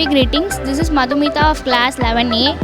Happy greetings. This is Madhumita of class 11A.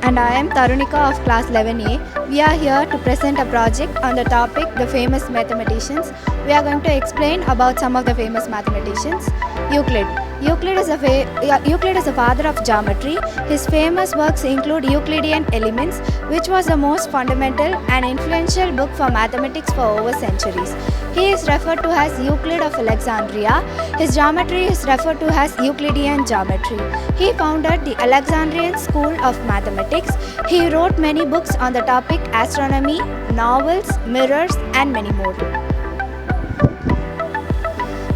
And I am Tarunika of class 11A. We are here to present a project on the topic the famous mathematicians. We are going to explain about some of the famous mathematicians. Euclid. Euclid is the father of geometry. His famous works include Euclidean Elements, which was the most fundamental and influential book for mathematics for over centuries. He is referred to as Euclid of Alexandria. His geometry is referred to as Euclidean geometry. He founded the Alexandrian school of mathematics. He wrote many books on the topic astronomy, novels, mirrors, and many more.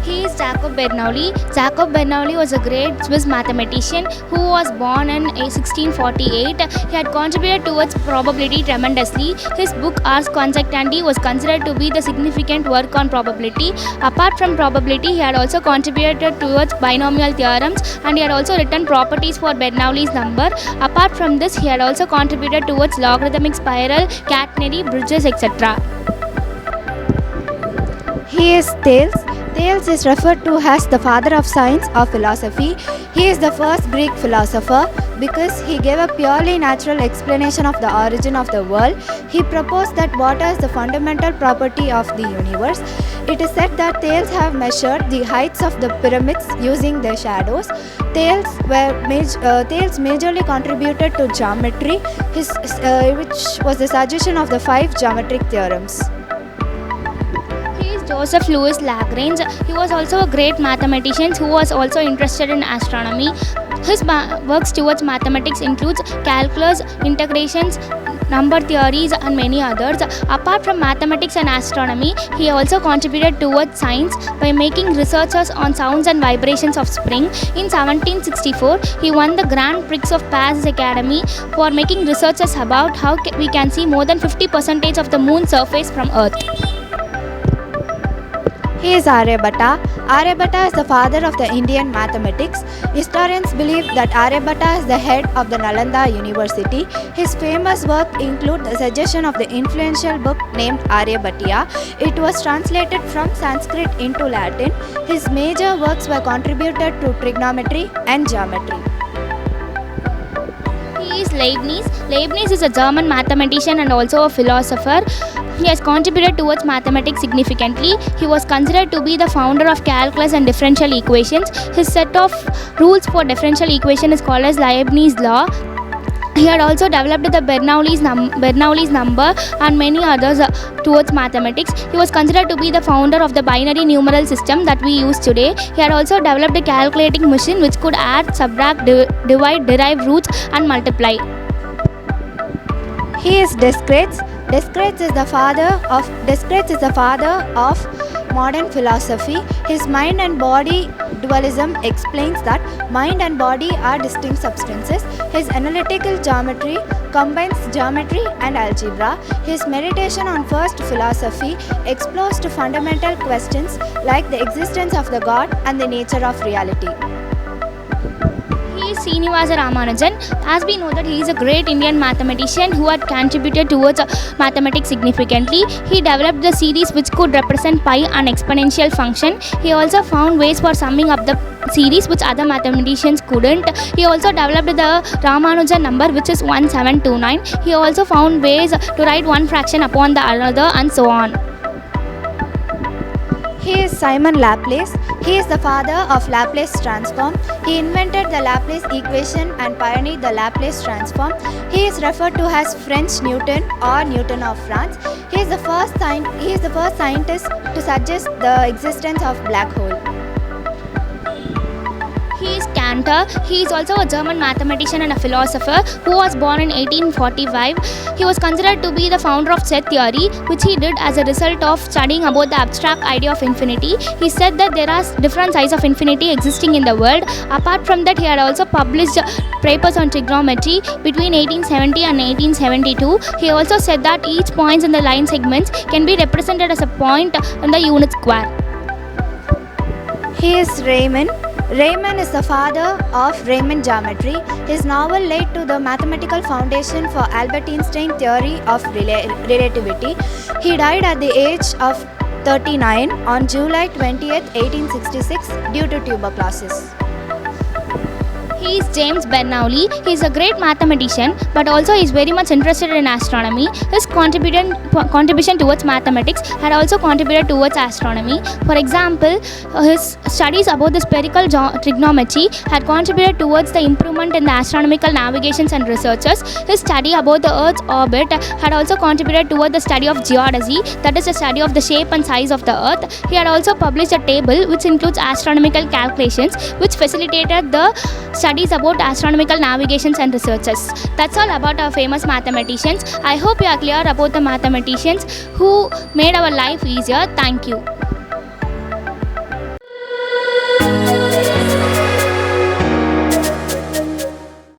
He is Jacob Bernoulli. Jacob Bernoulli was a great Swiss mathematician who was born in 1648. He had contributed towards probability tremendously. His book Ars Conjectandi was considered to be the significant work on probability. Apart from probability, he had also contributed towards binomial theorems, and he had also written properties for Bernoulli's number. Apart from this, he had also contributed towards logarithmic spiral, catenary, bridges, etc. He is Thales. Thales is referred to as the father of science or philosophy. He is the first Greek philosopher because he gave a purely natural explanation of the origin of the world. He proposed that water is the fundamental property of the universe. It is said that Thales have measured the heights of the pyramids using their shadows. Thales majorly contributed to geometry, which was the suggestion of the 5 geometric theorems. Joseph Louis Lagrange. He was also a great mathematician who was also interested in astronomy. His works towards mathematics includes calculus, integrations, number theories, and many others. Apart from mathematics and astronomy, he also contributed towards science by making researches on sounds and vibrations of spring. In 1764, he won the Grand Prix of Paris Academy for making researches about how we can see more than 50% of the moon's surface from Earth. He is Aryabhatta. Aryabhatta is the father of the Indian mathematics. Historians believe that Aryabhatta is the head of the Nalanda University. His famous work include the suggestion of the influential book named Aryabhatiya. It was translated from Sanskrit into Latin. His major works were contributed to trigonometry and geometry. He is Leibniz. Leibniz is a German mathematician and also a philosopher. He has contributed towards mathematics significantly. He was considered to be the founder of calculus and differential equations. His set of rules for differential equation is called as Leibniz law. He had also developed the Bernoulli's number and many others towards mathematics. He was considered to be the founder of the binary numeral system that we use today. He had also developed a calculating machine which could add, subtract, divide, derive roots, and multiply. He is Descartes. Descartes is the father of modern philosophy. His mind and body dualism explains that mind and body are distinct substances. His analytical geometry combines geometry and algebra. His meditation on first philosophy explores to fundamental questions like the existence of the God and the nature of reality. Srinivasa Ramanujan. As we know that he is a great Indian mathematician who had contributed towards mathematics significantly. He developed the series which could represent pi and exponential function. He also found ways for summing up the series which other mathematicians couldn't. He also developed the Ramanujan number which is 1729. He also found ways to write one fraction upon the another and so on. He is Simon Laplace. He is the father of Laplace transform. He invented the Laplace equation and pioneered the Laplace transform. He is referred to as French Newton or Newton of France. He is the first scientist to suggest the existence of black hole. He is Cantor. He is also a German mathematician and a philosopher who was born in 1845. He was considered to be the founder of set theory, which he did as a result of studying about the abstract idea of infinity. He said that there are different sizes of infinity existing in the world. Apart from that, he had also published papers on trigonometry between 1870 and 1872. He also said that each point in the line segments can be represented as a point in the unit square. He is Riemann. Riemann is the father of Riemann geometry. His novel laid to the mathematical foundation for Albert Einstein's theory of relativity. He died at the age of 39 on July 20, 1866 due to tuberculosis. He is James Bernoulli. He is a great mathematician, but also he is very much interested in astronomy. His contribution towards mathematics had also contributed towards astronomy. For example, his studies about the spherical trigonometry had contributed towards the improvement in the astronomical navigations and researches. His study about the Earth's orbit had also contributed toward the study of geodesy, that is the study of the shape and size of the Earth. He had also published a table which includes astronomical calculations, which facilitated the studies about astronomical navigations and researches. That's all about our famous mathematicians. I hope you are clear about the mathematicians who made our life easier. Thank you.